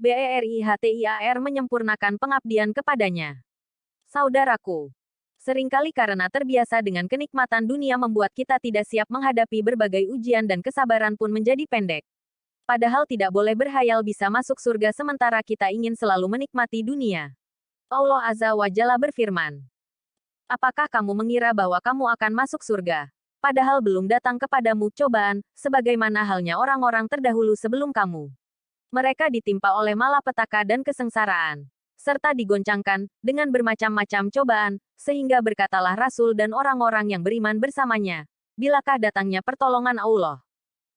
BERIHTIAR menyempurnakan pengabdian kepadanya. Saudaraku, seringkali karena terbiasa dengan kenikmatan dunia membuat kita tidak siap menghadapi berbagai ujian dan kesabaran pun menjadi pendek. Padahal tidak boleh berhayal bisa masuk surga sementara kita ingin selalu menikmati dunia. Allah Azza wa Jalla berfirman, apakah kamu mengira bahwa kamu akan masuk surga? Padahal belum datang kepadamu cobaan, sebagaimana halnya orang-orang terdahulu sebelum kamu. Mereka ditimpa oleh malapetaka dan kesengsaraan, serta digoncangkan dengan bermacam-macam cobaan, sehingga berkatalah Rasul dan orang-orang yang beriman bersamanya, bilakah datangnya pertolongan Allah?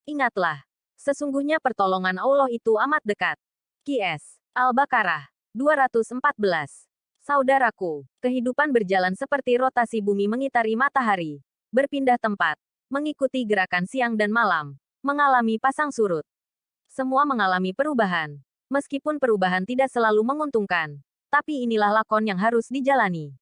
Ingatlah, sesungguhnya pertolongan Allah itu amat dekat. QS Al-Baqarah 214. Saudaraku, kehidupan berjalan seperti rotasi bumi mengitari matahari, berpindah tempat, mengikuti gerakan siang dan malam, mengalami pasang surut. Semua mengalami perubahan. Meskipun perubahan tidak selalu menguntungkan, tapi inilah lakon yang harus dijalani.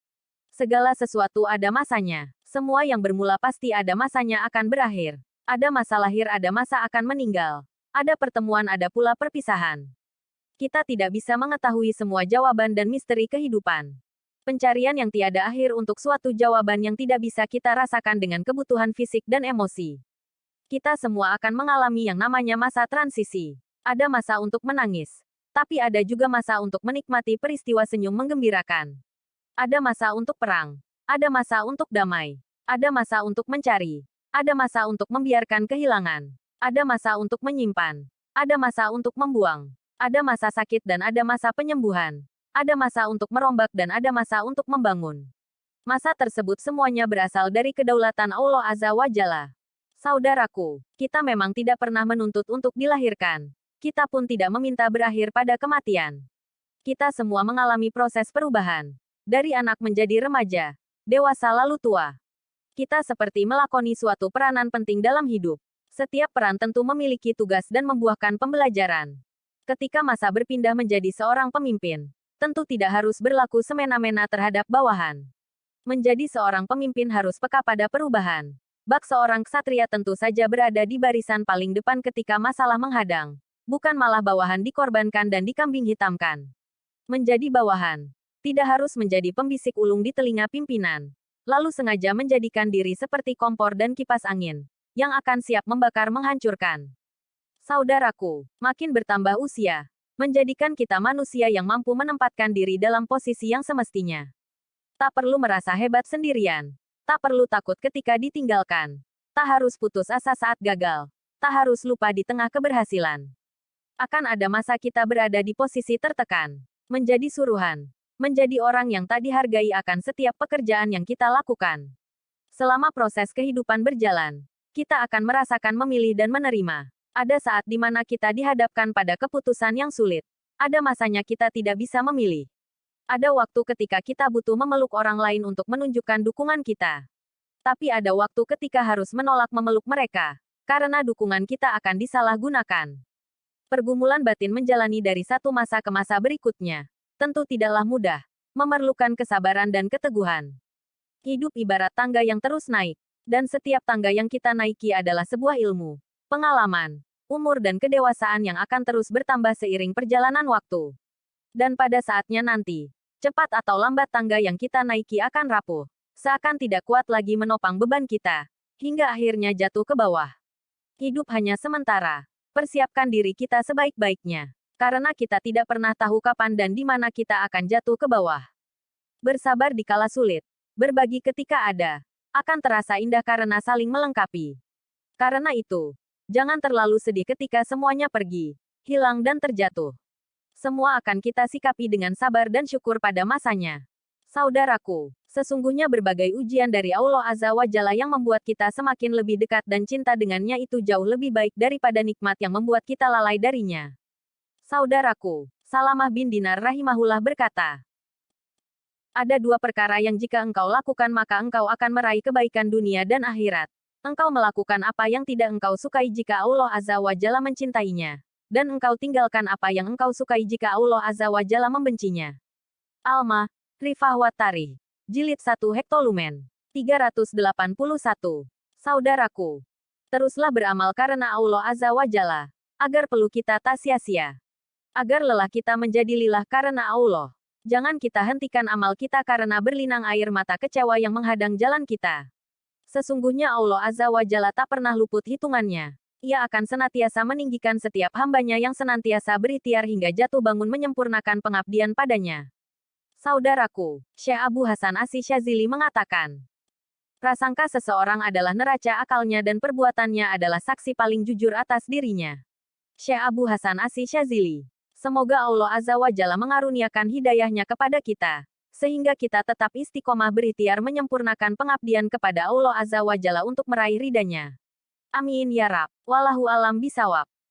Segala sesuatu ada masanya. Semua yang bermula pasti ada masanya akan berakhir. Ada masa lahir, ada masa akan meninggal. Ada pertemuan, ada pula perpisahan. Kita tidak bisa mengetahui semua jawaban dan misteri kehidupan. Pencarian yang tiada akhir untuk suatu jawaban yang tidak bisa kita rasakan dengan kebutuhan fisik dan emosi. Kita semua akan mengalami yang namanya masa transisi. Ada masa untuk menangis. Tapi ada juga masa untuk menikmati peristiwa senyum menggembirakan. Ada masa untuk perang. Ada masa untuk damai. Ada masa untuk mencari. Ada masa untuk membiarkan kehilangan. Ada masa untuk menyimpan. Ada masa untuk membuang. Ada masa sakit dan ada masa penyembuhan. Ada masa untuk merombak dan ada masa untuk membangun. Masa tersebut semuanya berasal dari kedaulatan Allah Azza wa Jalla. Saudaraku, kita memang tidak pernah menuntut untuk dilahirkan. Kita pun tidak meminta berakhir pada kematian. Kita semua mengalami proses perubahan. Dari anak menjadi remaja, dewasa lalu tua. Kita seperti melakoni suatu peranan penting dalam hidup. Setiap peran tentu memiliki tugas dan membuahkan pembelajaran. Ketika masa berpindah menjadi seorang pemimpin, tentu tidak harus berlaku semena-mena terhadap bawahan. Menjadi seorang pemimpin harus peka pada perubahan. Bak seorang ksatria tentu saja berada di barisan paling depan ketika masalah menghadang. Bukan malah bawahan dikorbankan dan dikambing hitamkan. Menjadi bawahan. Tidak harus menjadi pembisik ulung di telinga pimpinan. Lalu sengaja menjadikan diri seperti kompor dan kipas angin. Yang akan siap membakar menghancurkan. Saudaraku, makin bertambah usia. Menjadikan kita manusia yang mampu menempatkan diri dalam posisi yang semestinya. Tak perlu merasa hebat sendirian. Tak perlu takut ketika ditinggalkan. Tak harus putus asa saat gagal. Tak harus lupa di tengah keberhasilan. Akan ada masa kita berada di posisi tertekan. Menjadi suruhan. Menjadi orang yang tak dihargai akan setiap pekerjaan yang kita lakukan. Selama proses kehidupan berjalan, kita akan merasakan memilih dan menerima. Ada saat di mana kita dihadapkan pada keputusan yang sulit. Ada masanya kita tidak bisa memilih. Ada waktu ketika kita butuh memeluk orang lain untuk menunjukkan dukungan kita. Tapi ada waktu ketika harus menolak memeluk mereka, karena dukungan kita akan disalahgunakan. Pergumulan batin menjalani dari satu masa ke masa berikutnya. Tentu tidaklah mudah, memerlukan kesabaran dan keteguhan. Hidup ibarat tangga yang terus naik, dan setiap tangga yang kita naiki adalah sebuah ilmu, pengalaman, umur dan kedewasaan yang akan terus bertambah seiring perjalanan waktu. Dan pada saatnya nanti, cepat atau lambat tangga yang kita naiki akan rapuh, seakan tidak kuat lagi menopang beban kita, hingga akhirnya jatuh ke bawah. Hidup hanya sementara, persiapkan diri kita sebaik-baiknya, karena kita tidak pernah tahu kapan dan di mana kita akan jatuh ke bawah. Bersabar di kala sulit, berbagi ketika ada, akan terasa indah karena saling melengkapi. Karena itu, jangan terlalu sedih ketika semuanya pergi, hilang dan terjatuh. Semua akan kita sikapi dengan sabar dan syukur pada masanya. Saudaraku, sesungguhnya berbagai ujian dari Allah Azza wa Jalla yang membuat kita semakin lebih dekat dan cinta dengannya itu jauh lebih baik daripada nikmat yang membuat kita lalai darinya. Saudaraku, Salamah bin Dinar rahimahullah berkata, ada dua perkara yang jika engkau lakukan maka engkau akan meraih kebaikan dunia dan akhirat. Engkau melakukan apa yang tidak engkau sukai jika Allah Azza wa Jalla mencintainya. Dan engkau tinggalkan apa yang engkau sukai jika Allah Azza wa Jalla membencinya. Alma, Rifah wa Tarikh. Jilid 1 Hektolumen. 381. Saudaraku, teruslah beramal karena Allah Azza wa Jalla, agar peluh kita tak sia-sia. Agar lelah kita menjadi lilah karena Allah. Jangan kita hentikan amal kita karena berlinang air mata kecewa yang menghadang jalan kita. Sesungguhnya Allah Azza wa Jalla tak pernah luput hitungannya. Ia akan senantiasa meninggikan setiap hambanya yang senantiasa berikhtiar hingga jatuh bangun menyempurnakan pengabdian padanya. Saudaraku, Syekh Abu Hasan Asy-Syadzili mengatakan, prasangka seseorang adalah neraca akalnya dan perbuatannya adalah saksi paling jujur atas dirinya. Syekh Abu Hasan Asy-Syadzili. Semoga Allah Azza wa Jalla mengaruniakan hidayahnya kepada kita, sehingga kita tetap istiqomah berikhtiar menyempurnakan pengabdian kepada Allah Azza wa Jalla untuk meraih ridhanya. Amin ya Rabb. Wallahu alam bisawab.